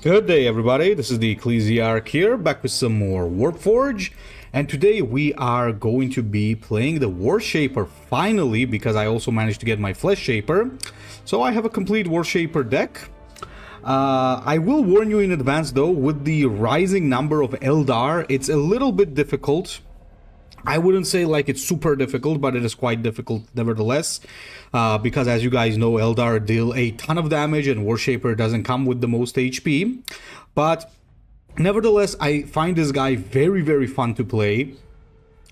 Good day, everybody. This is the Ecclesiarch here, back with some more Warpforge. And today we are going to be playing the Warshaper finally, because I also managed to get my Fleshshaper. So I have a complete Warshaper deck. I will warn you in advance though, with the rising number of Eldar, it's a little bit difficult. I wouldn't say like it's super difficult, but it is quite difficult nevertheless, because as you guys know, Eldar deal a ton of damage and Warshaper doesn't come with the most HP. But nevertheless, I find this guy very, very fun to play.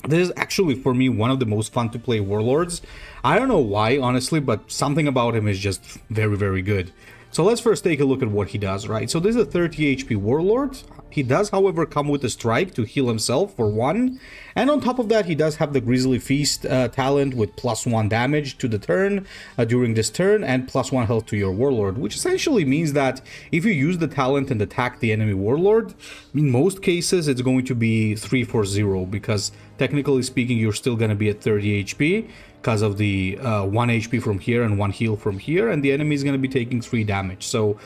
This is actually, for me, one of the most fun to play warlords. I don't know why, honestly, but something about him is just very, very good. So let's first take a look at what he does, right? So this is a 30 HP warlord. He does, however, come with a strike to heal himself for 1. And on top of that, he does have the Grisly Feast talent with +1 damage to the turn during this turn and +1 health to your warlord, which essentially means that if you use the talent and attack the enemy warlord, in most cases it's going to be 3-4-0, because technically speaking, you're still going to be at 30 HP because of the 1 HP from here and 1 heal from here, and the enemy is going to be taking 3 damage. So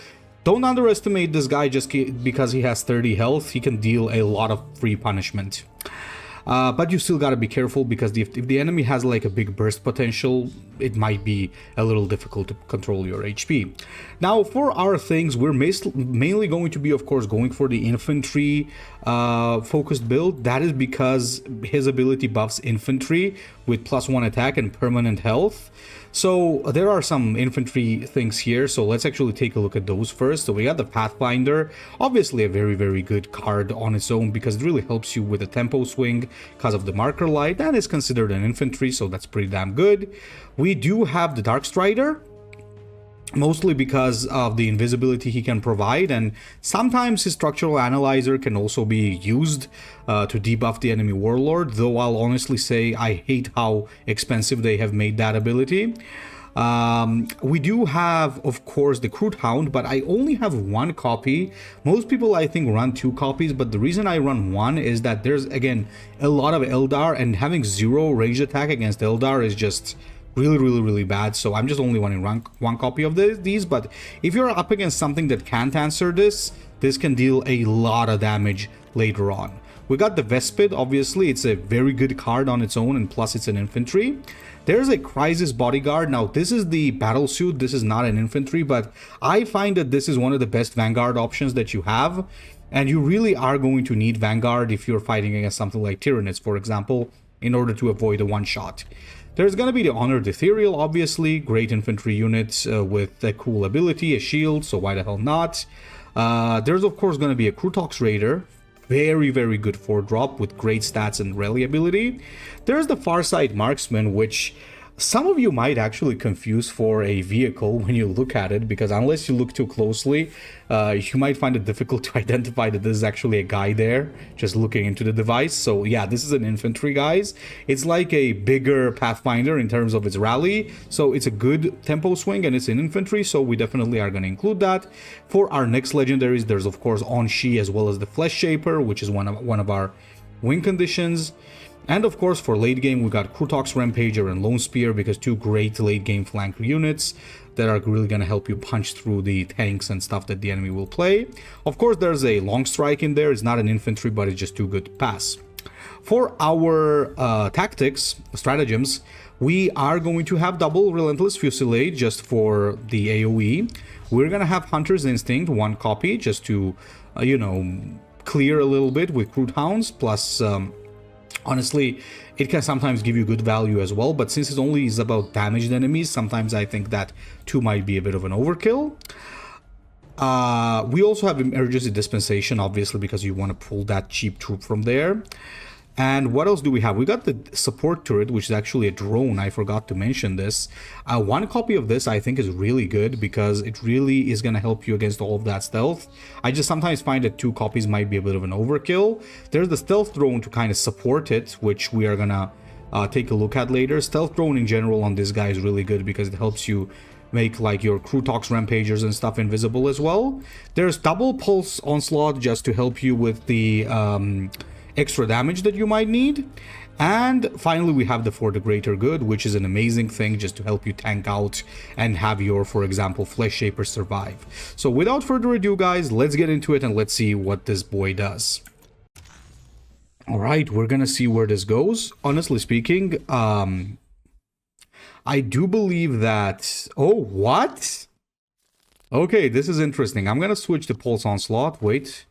don't underestimate this guy just because he has 30 health. He can deal a lot of free punishment. But you still gotta be careful, because if the enemy has like a big burst potential, it might be a little difficult to control your HP. Now, for our things, we're mainly going to be, of course, going for the infantry focused build. That is because his ability buffs infantry with +1 attack and permanent health. So there are some infantry things here, so let's actually take a look at those first. So we got the Pathfinder, obviously a very, very good card on its own, because it really helps you with the tempo swing because of the marker light. That is considered an infantry, so that's pretty damn good. We do have the Dark Strider, mostly because of the invisibility he can provide, and sometimes his structural analyzer can also be used to debuff the enemy warlord, though I'll honestly say I hate how expensive they have made that ability. We do have, of course, the Crude Hound, but I only have 1 copy. Most people, I think, run 2 copies, but the reason I run 1 is that there's, again, a lot of Eldar, and having 0 ranged attack against Eldar is just really bad. So I'm just only running 1 copy of these. But if you're up against something that can't answer this can deal a lot of damage later on. We got the Vespid. Obviously it's a very good card on its own, and plus it's an infantry. There's a Crisis Bodyguard. Now this is the battle suit, this is not an infantry, but I find that this is one of the best Vanguard options that you have, and you really are going to need Vanguard if you're fighting against something like Tyranids, for example, in order to avoid a one-shot. There's going to be the Honored Ethereal, obviously, great infantry unit with a cool ability, a shield, so why the hell not? There's of course going to be a Krutox Raider, very, very good 4-drop with great stats and rally ability. There's the Farsight Marksman, which some of you might actually confuse for a vehicle when you look at it, because unless you look too closely, you might find it difficult to identify that this is actually a guy there, just looking into the device. So yeah, this is an infantry, guys. It's like a bigger Pathfinder in terms of its rally, so it's a good tempo swing, and it's an infantry, so we definitely are going to include that. For our next legendaries, there's of course On-Shi as well as the Fleshshaper, which is one of our win conditions. And of course, for late game, we got Krutox Rampager and Lone Spear, because 2 great late game flank units that are really going to help you punch through the tanks and stuff that the enemy will play. Of course, there's a Long Strike in there. It's not an infantry, but it's just too good to pass. For our tactics, stratagems, we are going to have double Relentless Fusillade just for the AoE. We're going to have Hunter's Instinct, 1 copy, just to, you know, clear a little bit with Crude Hounds, plus... honestly, it can sometimes give you good value as well, but since it only is about damaged enemies, sometimes I think that 2 might be a bit of an overkill. We also have Emergency Dispensation, obviously, because you want to pull that cheap troop from there. And what else do we have? We got the Support Turret, which is actually a drone. I forgot to mention this. 1 copy of this I think is really good, because it really is going to help you against all of that stealth. I just sometimes find that 2 copies might be a bit of an overkill. There's the Stealth Drone to kind of support it, which we are going to take a look at later. Stealth Drone in general on this guy is really good, because it helps you make like your Krutox Rampagers and stuff invisible as well. There's Double Pulse Onslaught just to help you with the... extra damage that you might need. And finally, we have the For the Greater Good, which is an amazing thing just to help you tank out and have your, for example, Flesh Shaper survive. So without further ado, guys, let's get into it and let's see what this boy does. Alright, we're gonna see where this goes. Honestly speaking, I do believe that... Oh, what? Okay, this is interesting. I'm gonna switch to Pulse Onslaught. Wait.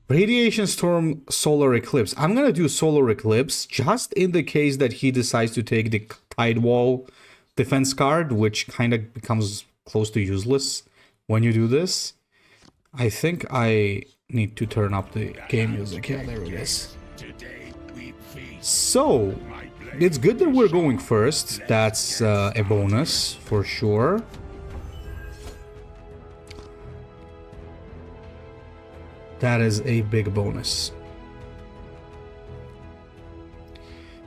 Radiation Storm, Solar Eclipse. I'm gonna do Solar Eclipse just in the case that he decides to take the Tide Wall defense card, which kind of becomes close to useless when you do this. I think I need to turn up the game music. Yeah, there it is. So, it's good that we're going first. That's a bonus for sure. That is a big bonus.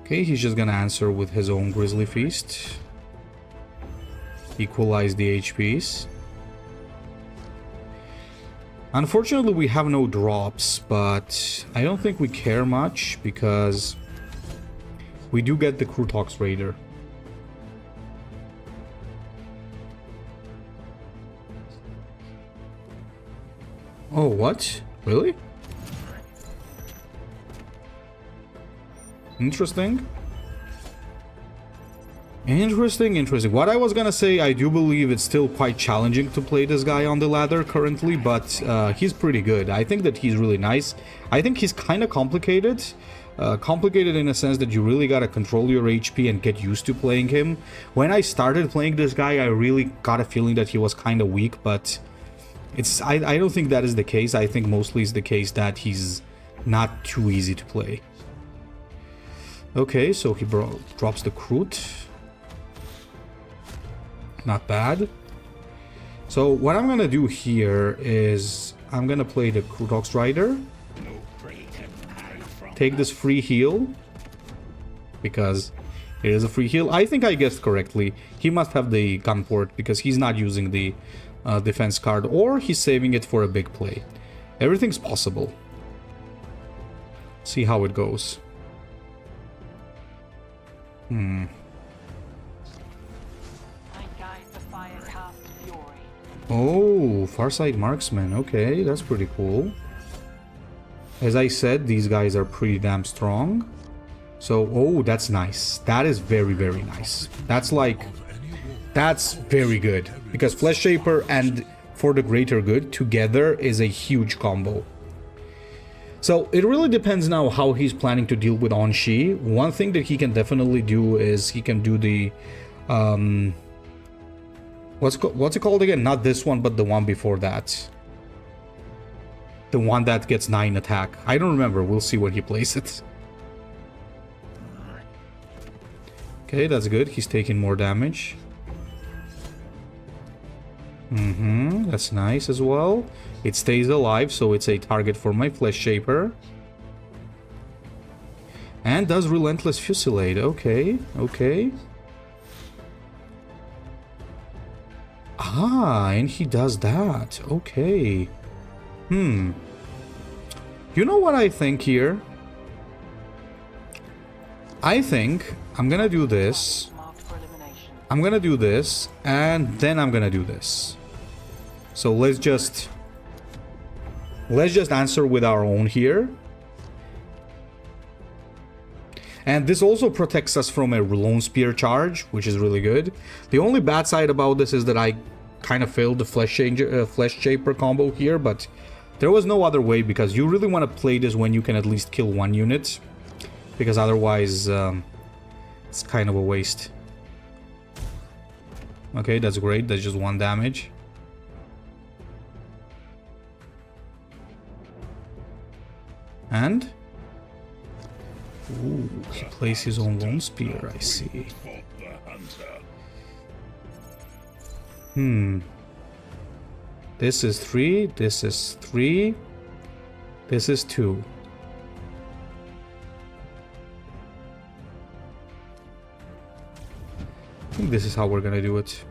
Okay, he's just gonna answer with his own Grizzly Feast. Equalize the HPs. Unfortunately, we have no drops, but I don't think we care much because we do get the Krutox Raider. Oh, what? Really? Interesting. Interesting. What I was gonna say, I do believe it's still quite challenging to play this guy on the ladder currently, but he's pretty good. I think that he's really nice. I think he's kind of complicated. Complicated in a sense that you really gotta control your HP and get used to playing him. When I started playing this guy, I really got a feeling that he was kind of weak, but... I don't think that is the case. I think mostly it's the case that he's not too easy to play. Okay, so he drops the Kroot. Not bad. So what I'm gonna do here is I'm gonna play the Krutox Rider. Take this free heal. Because it is a free heal. I think I guessed correctly. He must have the gun port because he's not using the defense card, or he's saving it for a big play. Everything's possible. See how it goes. Oh, Farsight Marksman. Okay, that's pretty cool. As I said, these guys are pretty damn strong. So, oh, that's nice. That is very, very nice. That's like... That's very good, because Flesh Shaper and For the Greater Good together is a huge combo. So it really depends now how he's planning to deal with On-Shi. One thing that he can definitely do is he can do the... What's it called again? Not this one, but the one before that. The one that gets 9 attack. I don't remember. We'll see when he plays it. Okay, that's good. He's taking more damage. That's nice as well. It stays alive, so it's a target for my Flesh Shaper. And does Relentless Fusillade. Okay, okay. Ah, and he does that. Okay. You know what I think here? I think I'm gonna do this. I'm gonna do this, and then I'm gonna do this. So let's just answer with our own here. And this also protects us from a Lone Spear charge, which is really good. The only bad side about this is that I kind of failed the Flesh Shaper combo here, but there was no other way, because you really want to play this when you can at least kill one unit, because otherwise it's kind of a waste. Okay, that's great. That's just 1 damage. And... Ooh, he plays his own Lone Spear, I see. This is 3, this is 3, this is 2. I think this is how we're gonna do it.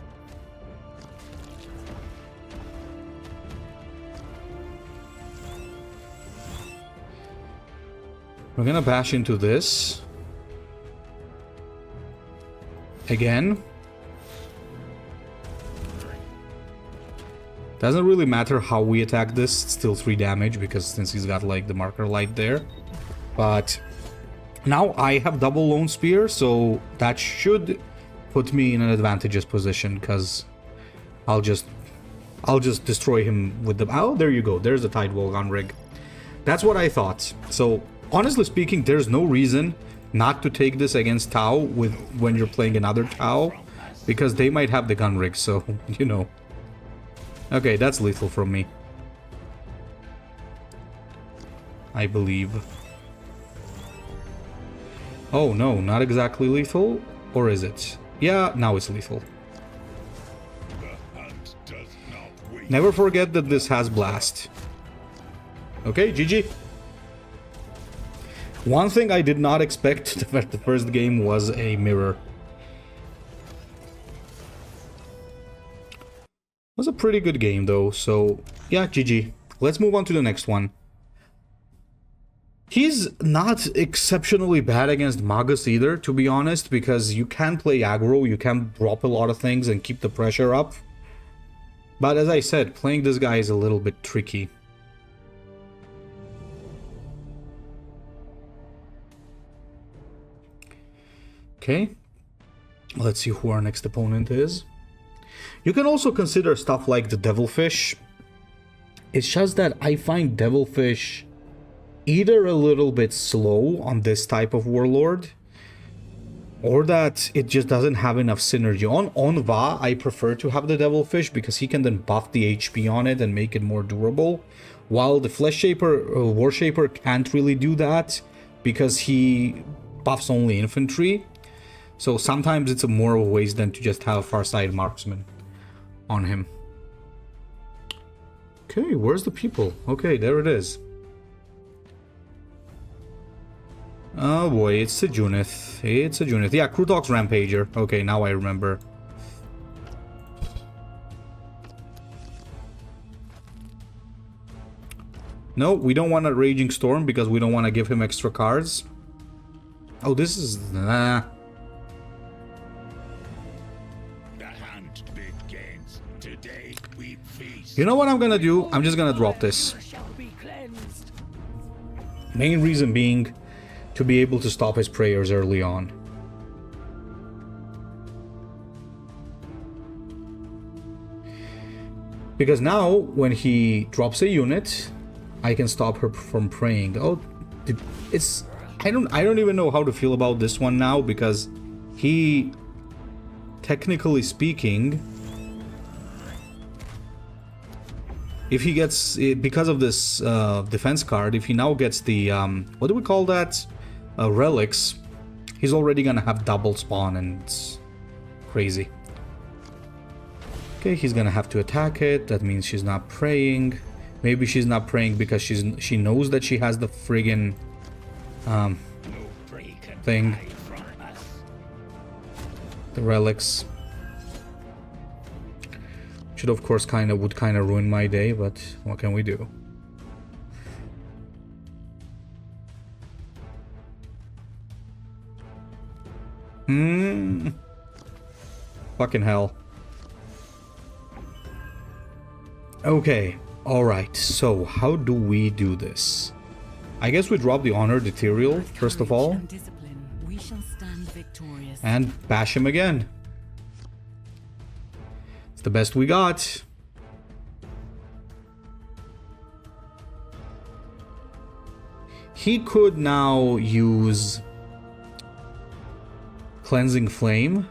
We're gonna bash into this. Again. Doesn't really matter how we attack this, it's still 3 damage, because since he's got like the marker light there. But now I have double lone spear, so that should put me in an advantageous position, because I'll just destroy him with the... Oh, there you go, there's the Tidewall gun rig. That's what I thought. So honestly speaking, there's no reason not to take this against Tau when you're playing another Tau, because they might have the gun rig, so you know. Okay, that's lethal from me, I believe. Oh no, not exactly lethal, or is it? Yeah, now it's lethal. Never forget that this has blast. Okay, GG. One thing I did not expect the first game was a mirror. It was a pretty good game though, so yeah, GG. Let's move on to the next one. He's not exceptionally bad against Magus either, to be honest, because you can play aggro, you can drop a lot of things and keep the pressure up. But as I said, playing this guy is a little bit tricky. Okay, let's see who our next opponent is. You can also consider stuff like the Devilfish. It's just that I find Devilfish either a little bit slow on this type of Warlord, or that it just doesn't have enough synergy. On Va, I prefer to have the Devilfish because he can then buff the HP on it and make it more durable, while the Warshaper can't really do that because he buffs only infantry. So sometimes it's a more of a waste than to just have a Farsight Marksman on him. Okay, where's the people? Okay, there it is. Oh boy, it's a Junith. It's a Junith. Yeah, Krutok's Rampager. Okay, now I remember. No, we don't want a Raging Storm because we don't want to give him extra cards. Oh, this is... Nah. You know what I'm gonna do? I'm just gonna drop this. Main reason being to be able to stop his prayers early on. Because now, when he drops a unit, I can stop her from praying. Oh, it's... I don't even know how to feel about this one now, because he, technically speaking... If he gets, because of this defense card, if he now gets the, what do we call that? Relics, he's already gonna have double spawn, and it's crazy. Okay, he's gonna have to attack it. That means she's not praying. Maybe she's not praying because she knows that she has the friggin' thing. The relics. Should of course would ruin my day, but what can we do? Fucking hell. Okay, alright, so how do we do this? I guess we drop the Honored Ethereal, first of all. And bash him again. The best we got. He could now use Cleansing Flame,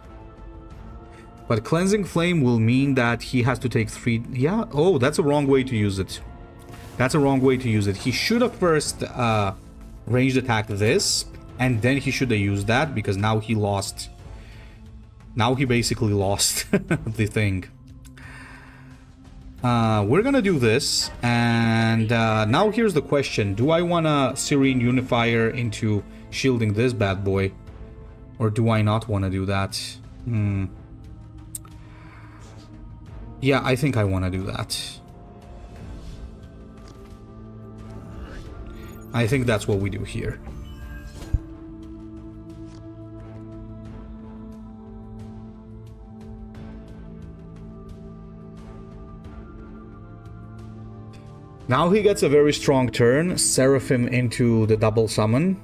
but Cleansing Flame will mean that he has to take 3... Yeah, oh, that's a wrong way to use it. That's a wrong way to use it. He should have first ranged attacked this, and then he should have used that, because now he lost... Now he basically lost the thing. We're gonna do this, and now here's the question. Do I want to Serene Unifier into shielding this bad boy? Or do I not want to do that? Yeah, I think I want to do that. I think that's what we do here. Now he gets a very strong turn, Seraphim into the double summon,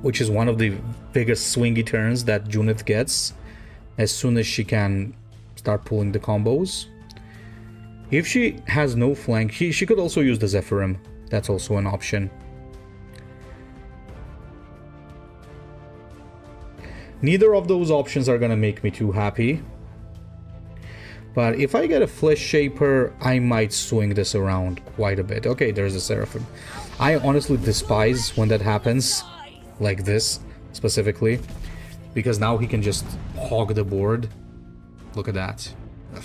which is one of the biggest swingy turns that Junith gets as soon as she can start pulling the combos. If she has no flank, she could also use the Zephyrim. That's also an option. Neither of those options are gonna make me too happy. But if I get a Flesh Shaper, I might swing this around quite a bit. Okay, there's a Seraphim. I honestly despise when that happens, like this, specifically. Because now he can just hog the board. Look at that. Ugh.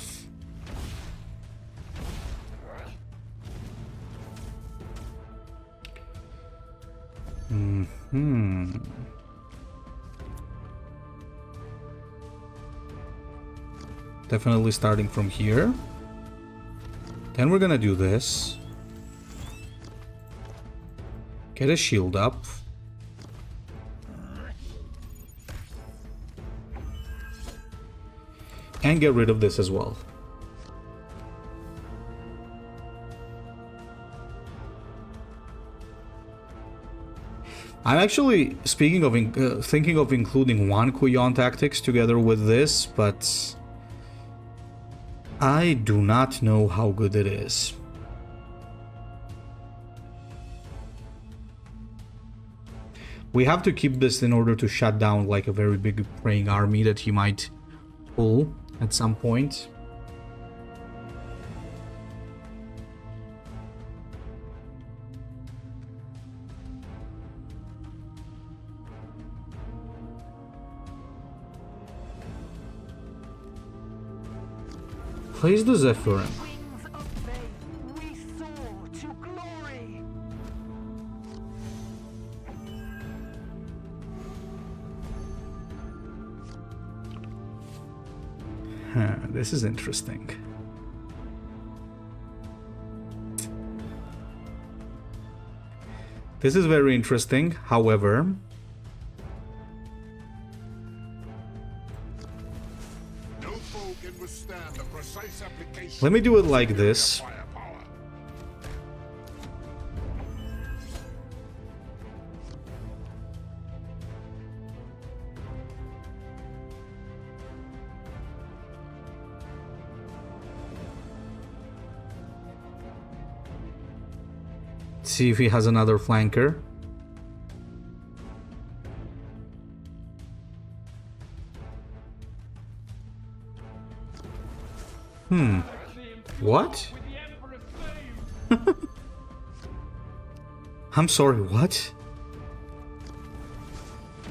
Definitely starting from here. Then we're gonna do this. Get a shield up. And get rid of this as well. I'm actually thinking of including one Kuyon tactics together with this, but I do not know how good it is. We have to keep this in order to shut down like a very big praying army that he might pull at some point. Place the Zephyrim. This is interesting. This is very interesting, however... Let me do it like this. See if he has another flanker. What? I'm sorry, what?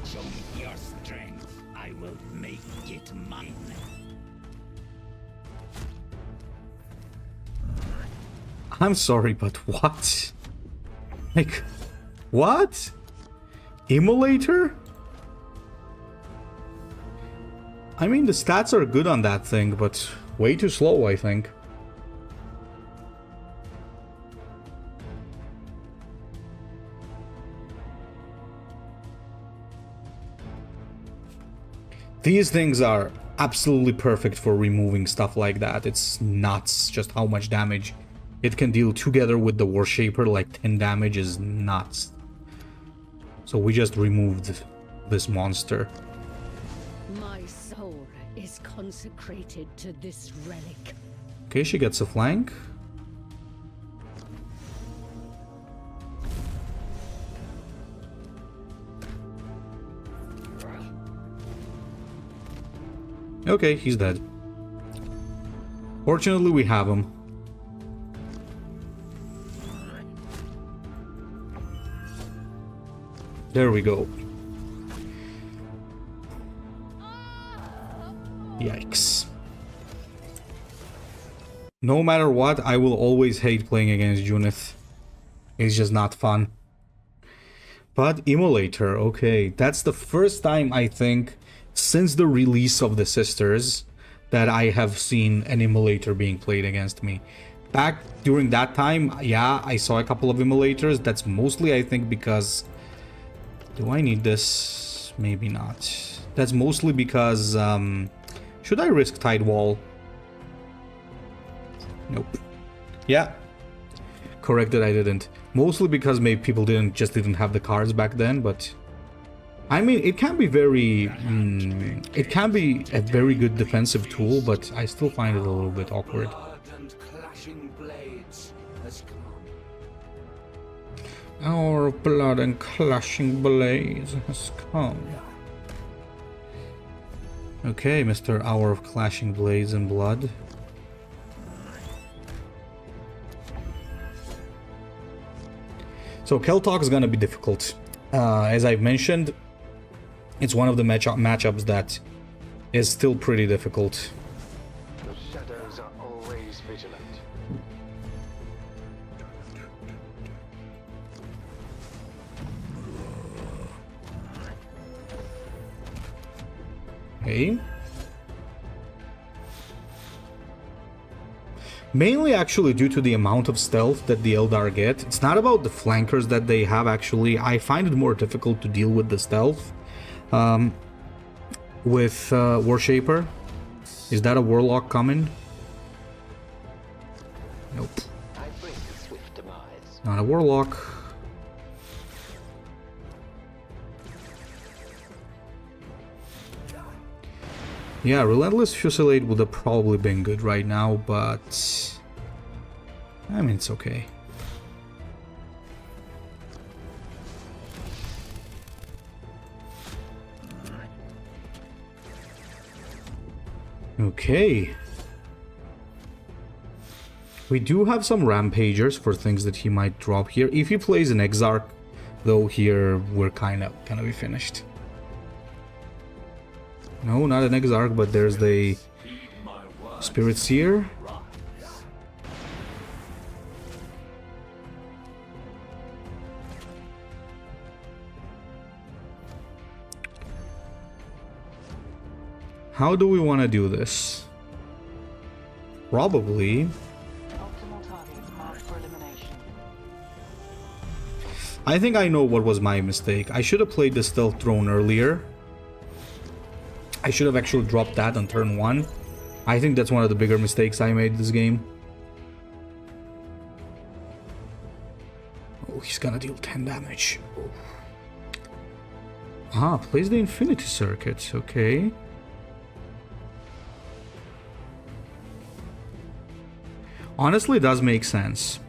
Show me your strength. I will make it mine. I'm sorry, but what? Like, what? Immolator? I mean, the stats are good on that thing, but way too slow, I think. These things are absolutely perfect for removing stuff like that. It's nuts just how much damage it can deal together with the Warshaper. Like 10 damage is nuts. So we just removed this monster. My soul is consecrated to this relic. Okay, she gets a flank. Okay, he's dead. Fortunately, we have him. There we go. Yikes. No matter what, I will always hate playing against Junith. It's just not fun. But Immolator, okay. That's the first time, I think, since the release of the Sisters, that I have seen an Immolator being played against me. Back during that time, yeah, I saw a couple of Immolators. That's mostly, I think, because... Do I need this? Maybe not. That's mostly because... should I risk Tide Wall? Nope. Yeah. correct that I didn't. Mostly because maybe people didn't have the cards back then, but I mean, it can be very it can be a very good defensive tool, but I still find it a little bit awkward. Our blood and clashing blades has come. Okay, Mr. Hour of Clashing Blades and Blood. So Kelt Haw is gonna be difficult. As I've mentioned, it's one of the matchups that is still pretty difficult. The shadows are always vigilant. Okay. Mainly actually due to the amount of stealth that the Eldar get. It's not about the flankers that they have actually. I find it more difficult to deal with the stealth. With Warshaper. Is that a Warlock coming? Nope. I bring swift demise. Not a Warlock. Yeah, Relentless Fusillade would have probably been good right now, but I mean, it's okay. Okay. We do have some Rampagers for things that he might drop here. If he plays an Exarch, though, here we're kind of gonna be finished. No, not an Exarch, but there's the Spirit Seer. How do we want to do this? Probably. Optimal targets marked for elimination. I think I know what was my mistake. I should have played the Stealth Drone earlier. I should have actually dropped that on turn 1. I think that's one of the bigger mistakes I made this game. Oh, he's gonna deal 10 damage. Oh. Ah, plays the Infinity Circuit. Okay. Honestly, it does make sense.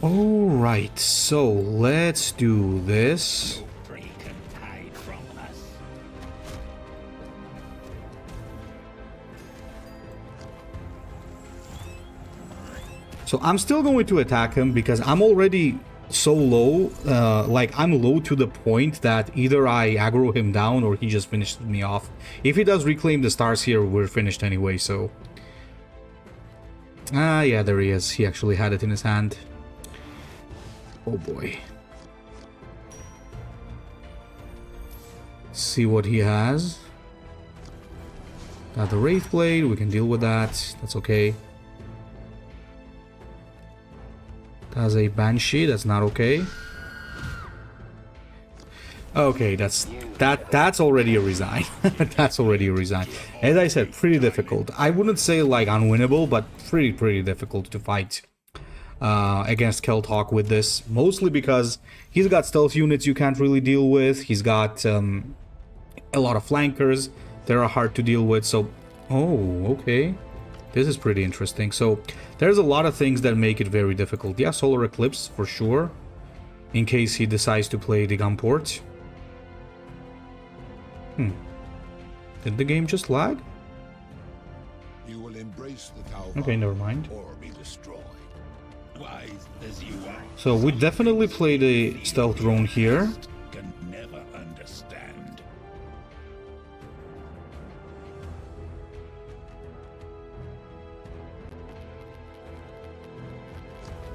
Alright, so let's do this. Break and hide from us. So I'm still going to attack him because I'm already so low, like I'm low to the point that either I aggro him down or he just finishes me off. If he does reclaim the stars here, we're finished anyway, so... Ah, yeah, there he is. He actually had it in his hand. Oh boy. See what he has. Got the Wraith Blade, we can deal with that. That's okay. Has a Banshee, that's not okay. Okay, that's already a resign. That's already a resign. As I said, pretty difficult. I wouldn't say like unwinnable, but pretty difficult to fight against Kelt Haw with this. Mostly because he's got stealth units you can't really deal with. He's got a lot of flankers that are hard to deal with. So, oh, okay. This is pretty interesting. So there's a lot of things that make it very difficult. Yeah, Solar Eclipse for sure, in case he decides to play the Gunport. Did the game just lag? You will embrace the Tau Okay, never mind. or be destroyed. Wise as you are. So we definitely played a stealth drone here. Can never understand.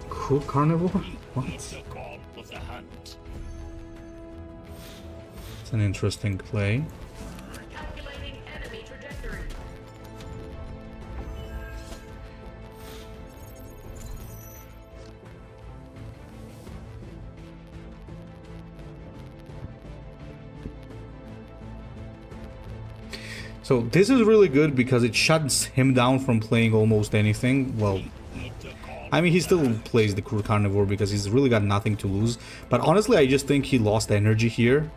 Cool carnivore? What? It's the call of the hunt. It's an interesting play. Calculating enemy trajectory. So this is really good because it shuts him down from playing almost anything. Well, I mean, he still plays the Crude Carnivore because he's really got nothing to lose. But honestly, I just think he lost energy here.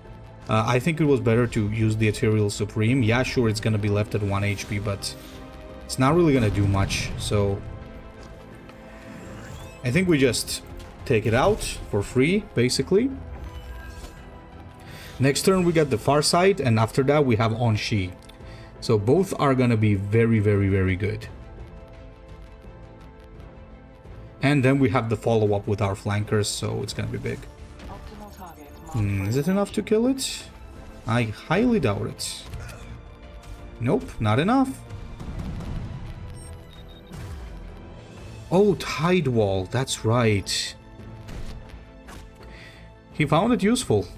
I think it was better to use the Ethereal Supreme. Yeah, sure, it's going to be left at 1 HP, but it's not really going to do much. So I think we just take it out for free, basically. Next turn, we got the Farsight, and after that, we have On-Shi. So both are going to be very, very, very good. And then we have the follow-up with our flankers, so it's going to be big. Optimal target marked Is it enough to kill it? I highly doubt it. Nope, not enough. Oh, Tide Wall, that's right. He found it useful.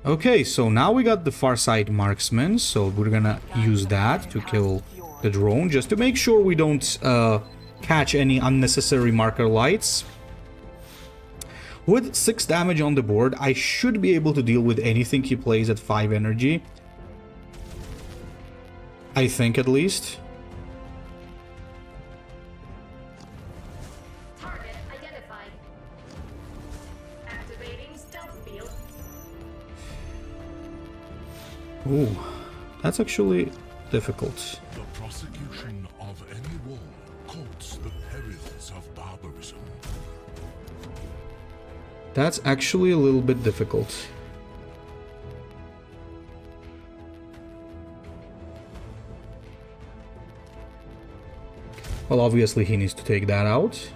Okay, so now we got the Farsight Marksman, so we're gonna use that to kill the drone, just to make sure we don't catch any unnecessary marker lights. With 6 damage on the board, I should be able to deal with anything he plays at 5 energy. I think, at least. Target identified. Activating stealth field. Ooh, that's actually difficult. The prosecution of any war courts the perils of barbarism. That's actually a little bit difficult. Well, obviously he needs to take that out.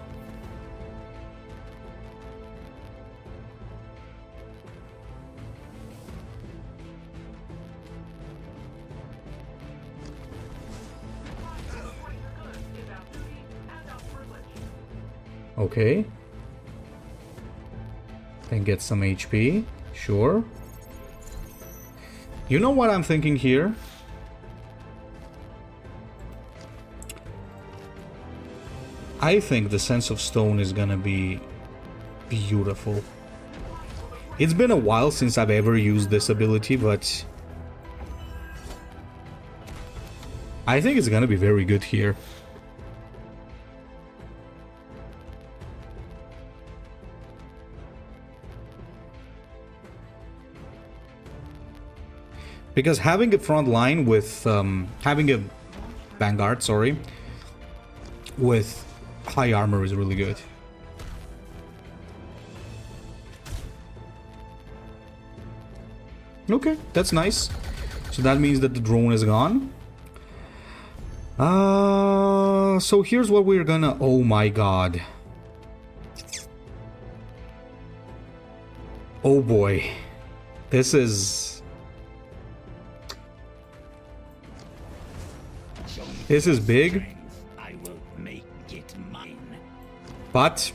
Okay. Then get some HP. Sure. You know what I'm thinking here? I think the Sense of Stone is gonna be beautiful. It's been a while since I've ever used this ability, but I think it's gonna be very good here. Because having a front line with, having a vanguard, sorry, with high armor is really good. Okay, that's nice. So that means that the drone is gone. So here's what we're gonna... Oh my god. Oh boy. This is... This is big. I will make it mine. But...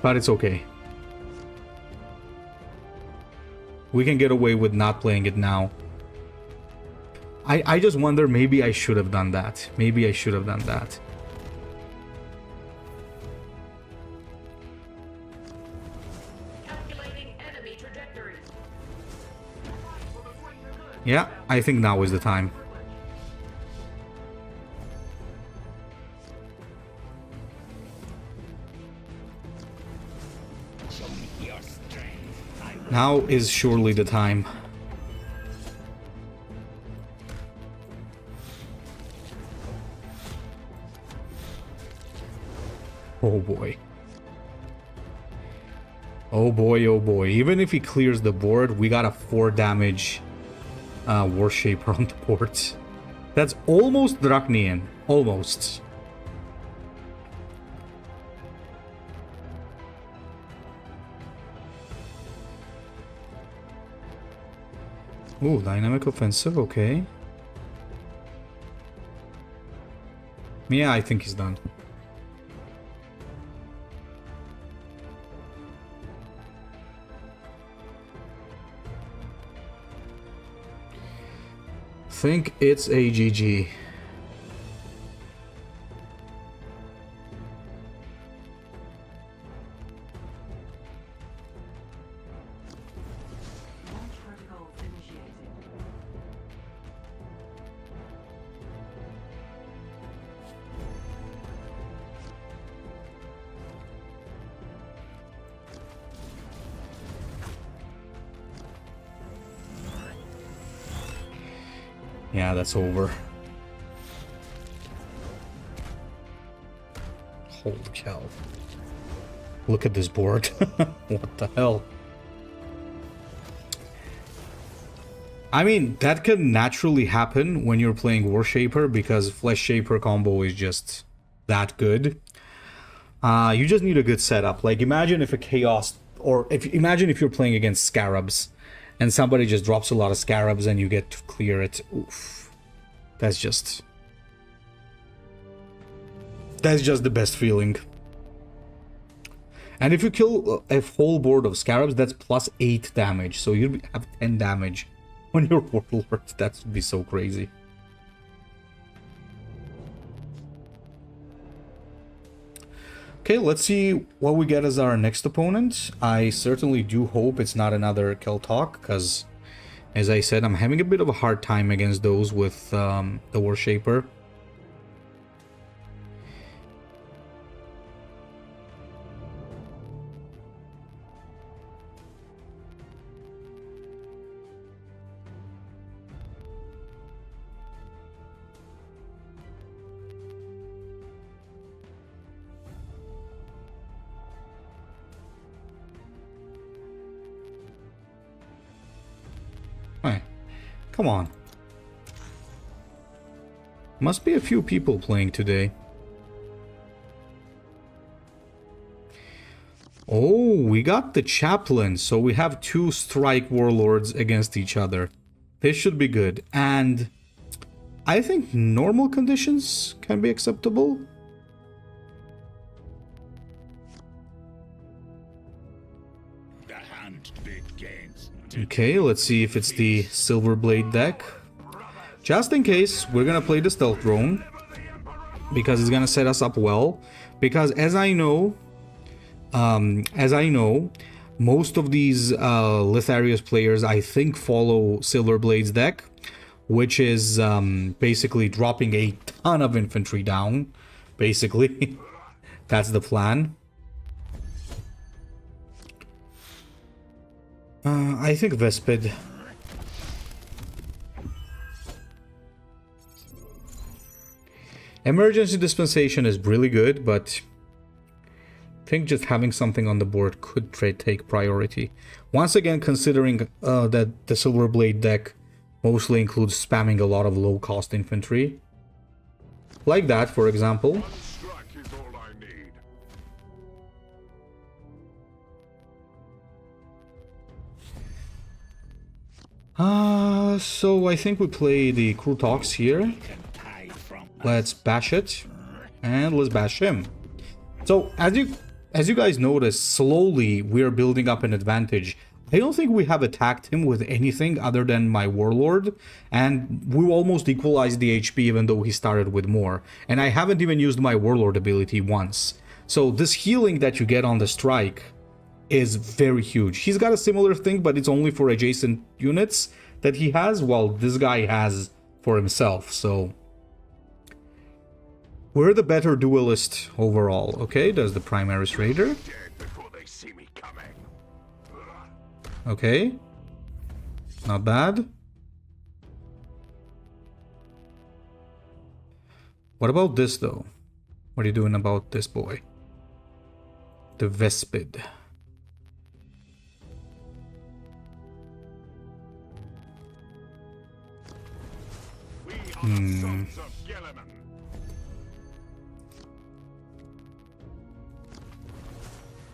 But it's okay. We can get away with not playing it now. I just wonder, maybe I should have done that. Maybe I should have done that. Calculating enemy trajectory. Yeah, I think now is the time. Show me your strength. I will Now is surely the time. Oh boy. Oh boy, oh boy. Even if he clears the board, we got a 4 damage Warshaper on the board. That's almost Drachnian. Almost. Ooh, dynamic offensive, okay. Yeah, I think he's done. Think it's a GG. Yeah, that's over. Holy cow. Look at this board. What the hell? I mean, that can naturally happen when you're playing Warshaper because Flesh Shaper combo is just that good. You just need a good setup. Like, imagine if a Chaos, or imagine if you're playing against Scarabs and somebody just drops a lot of Scarabs and you get to clear it. Oof. That's just the best feeling. And if you kill a whole board of Scarabs, that's plus 8 damage. So you have 10 damage on your Warlord. That would be so crazy. Okay, let's see what we get as our next opponent. I certainly do hope it's not another Kelt Haw, because, as I said, I'm having a bit of a hard time against those with the Warshaper. Hey, come on. Must be a few people playing today. Oh, we got the Chaplain, so we have 2 strike warlords against each other. This should be good, and I think normal conditions can be acceptable. The hunt begins. Okay, let's see if it's the Silverblade deck. Just in case, we're gonna play the Stealth Drone, because it's gonna set us up well. Because as I know, most of these Litharius players, I think, follow Silverblade's deck, which is basically dropping a ton of infantry down. Basically, that's the plan. I think Vespid. Emergency Dispensation is really good, but I think just having something on the board could take priority. Once again, considering that the Silverblade deck mostly includes spamming a lot of low-cost infantry. Like that, for example. So I think we play the Krutox here. Let's bash it, and let's bash him. So as you guys notice, slowly we're building up an advantage. I don't think we have attacked him with anything other than my Warlord, and we almost equalized the HP even though he started with more. And I haven't even used my Warlord ability once. So this healing that you get on the strike is very huge. He's got a similar thing, but it's only for adjacent units that he has, while this guy has for himself. So we're the better duelist overall. Okay, there's the Primaris Raider. Okay, not bad. What about this though? What are you doing about this boy? The Vespid.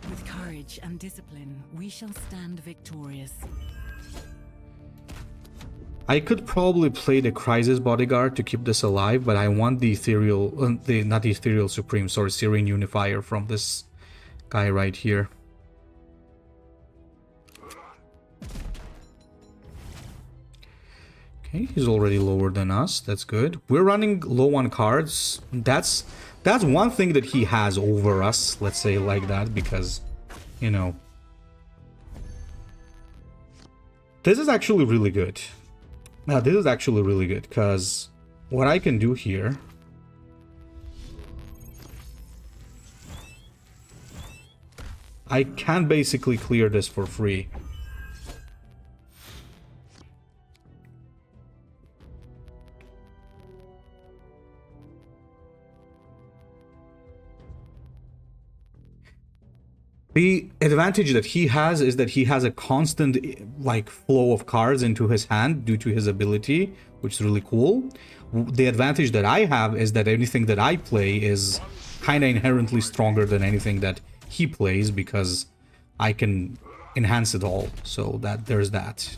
With courage and discipline, we shall stand victorious. I could probably play the Crisis Bodyguard to keep this alive, but I want the Ethereal, not the Ethereal Supreme, sorry, Serene Unifier from this guy right here. Okay, he's already lower than us. That's good. We're running low on cards. That's one thing that he has over us, let's say like that, because, you know, this is actually really good. Now, this is actually really good, because what I can do here... I can basically clear this for free. The advantage that he has is that he has a constant like flow of cards into his hand due to his ability, which is really cool. The advantage that I have is that anything that I play is kind of inherently stronger than anything that he plays because I can enhance it all. So that there's that.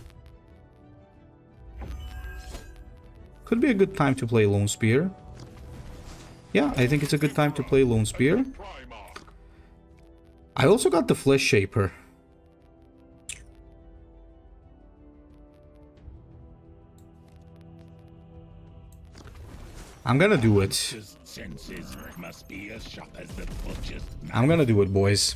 Could be a good time to play Lone Spear. Yeah, I think it's a good time to play Lone Spear. I also got the Flesh Shaper. I'm gonna do it. Senses must be as sharp as the butcher's knife. I'm gonna do it, boys.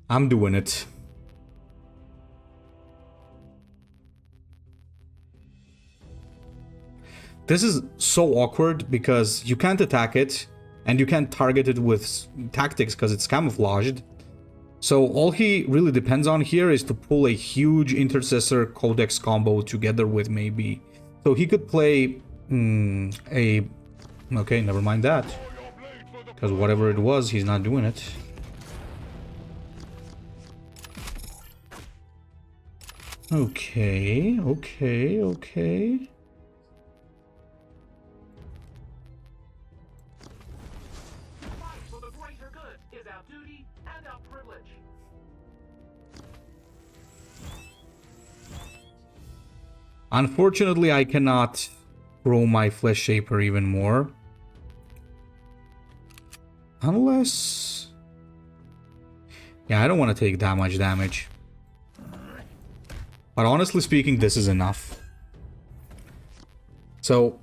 I'm doing it. This is so awkward because you can't attack it and you can't target it with tactics because it's camouflaged. So all he really depends on here is to pull a huge intercessor codex combo together with maybe. So he could play a... Okay, never mind that. Because whatever it was, he's not doing it. Okay, okay, okay. For the greater good is our duty and our privilege. Unfortunately, I cannot grow my Flesh Shaper even more. Unless... Yeah, I don't want to take that much damage. But honestly speaking, this is enough. So...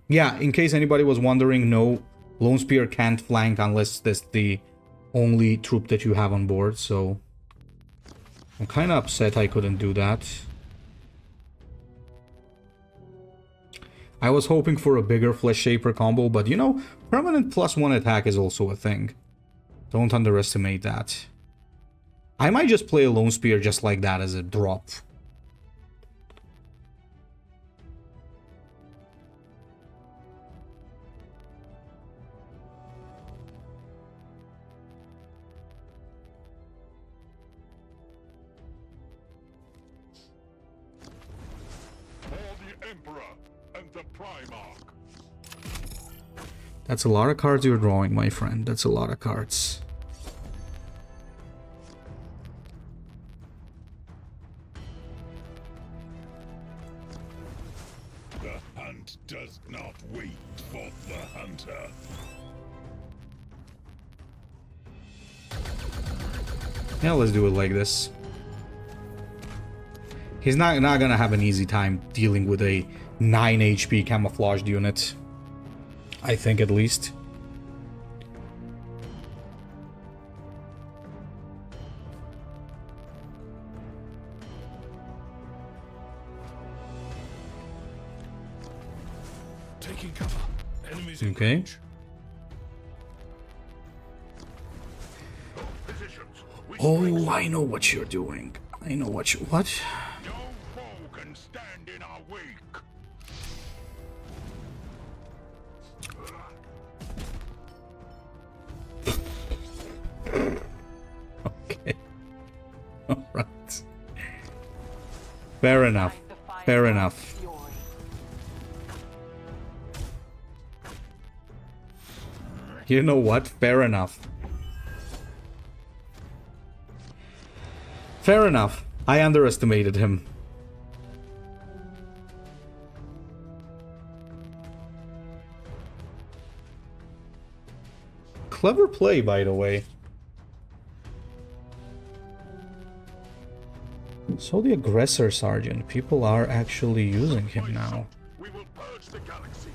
yeah, in case anybody was wondering, no, Lone Spear can't flank unless that's the only troop that you have on board, so... I'm kind of upset I couldn't do that. I was hoping for a bigger Flesh Shaper combo, but you know, permanent +1 attack is also a thing. Don't underestimate that. I might just play a Lone Spear just like that as a drop. That's a lot of cards you're drawing, my friend. That's a lot of cards. The hunt does not wait for the hunter. Yeah, let's do it like this. He's not gonna have an easy time dealing with a 9 HP camouflaged unit. I think, at least. Taking cover. Enemies in Okay. range. Oh, I know what you're doing. I know what you... What? No foe can stand in our wake. Okay. Alright. Fair enough. Fair enough. You know what? Fair enough. Fair enough. I underestimated him. Clever play, by the way. So the aggressor sergeant, people are actually using him now. We will purge the galaxy.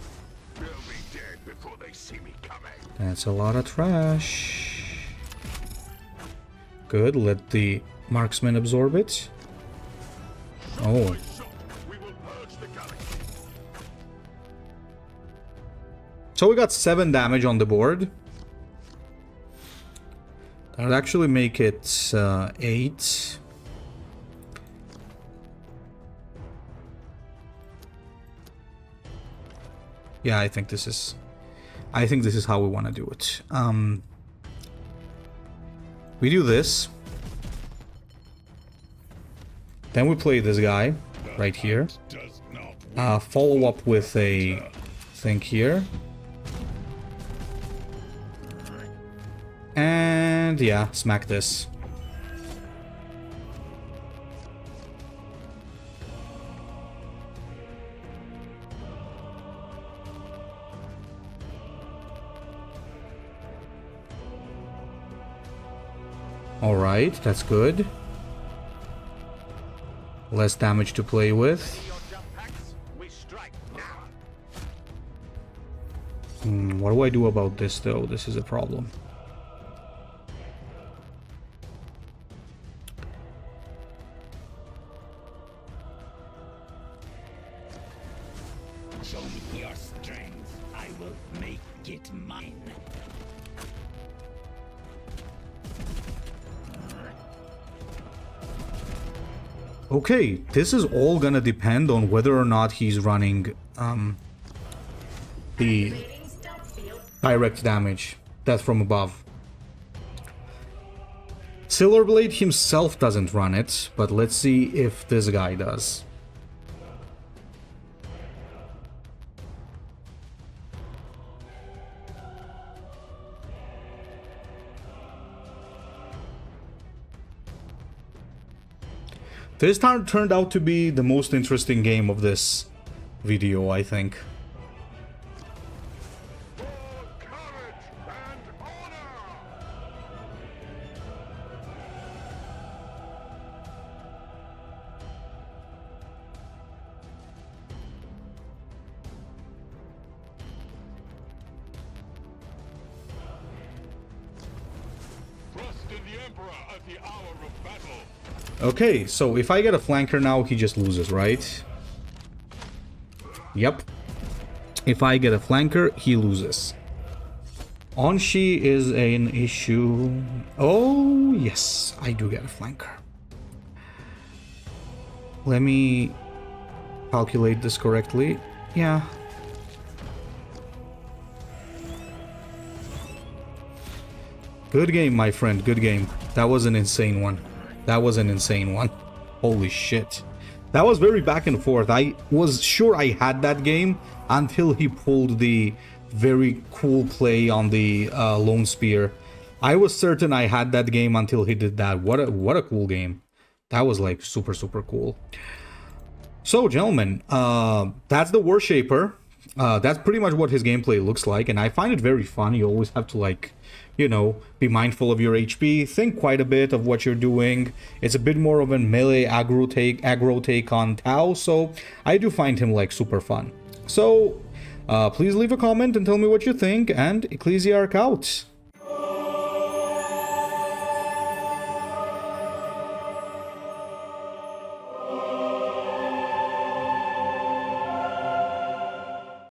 They'll be dead before they see me coming. That's a lot of trash. Good, let the marksman absorb it. Oh. We will purge the galaxy. So we got 7 damage on the board. That would actually make it 8. Yeah, I think this is how we want to do it. We do this. Then we play this guy right here. Follow up with a thing here. And yeah, smack this. Alright, that's good. Less damage to play with. What do I do about this though? This is a problem. Show me your strength. I will make it mine. Okay, this is all gonna depend on whether or not he's running the direct damage, death from above. Silverblade himself doesn't run it, but let's see if this guy does. This turned out to be the most interesting game of this video, I think. Okay, so if I get a flanker now, he just loses, right? Yep. If I get a flanker, he loses. Onshi is an issue. Oh, yes, I do get a flanker. Let me calculate this correctly. Yeah. Good game, my friend, good game. That was an insane one. That was an insane one. Holy shit. That was very back and forth. I was sure I had that game until he pulled the very cool play on the Lone Spear. I was certain I had that game until he did that. What a cool game. That was like super, super cool. So, gentlemen, that's the Warshaper. That's pretty much what his gameplay looks like, and I find it very fun. You always have to, like, you know, be mindful of your HP, think quite a bit of what you're doing. It's a bit more of a melee aggro take on Tau, so I do find him, like, super fun. So, please leave a comment and tell me what you think, and Ecclesiarch out.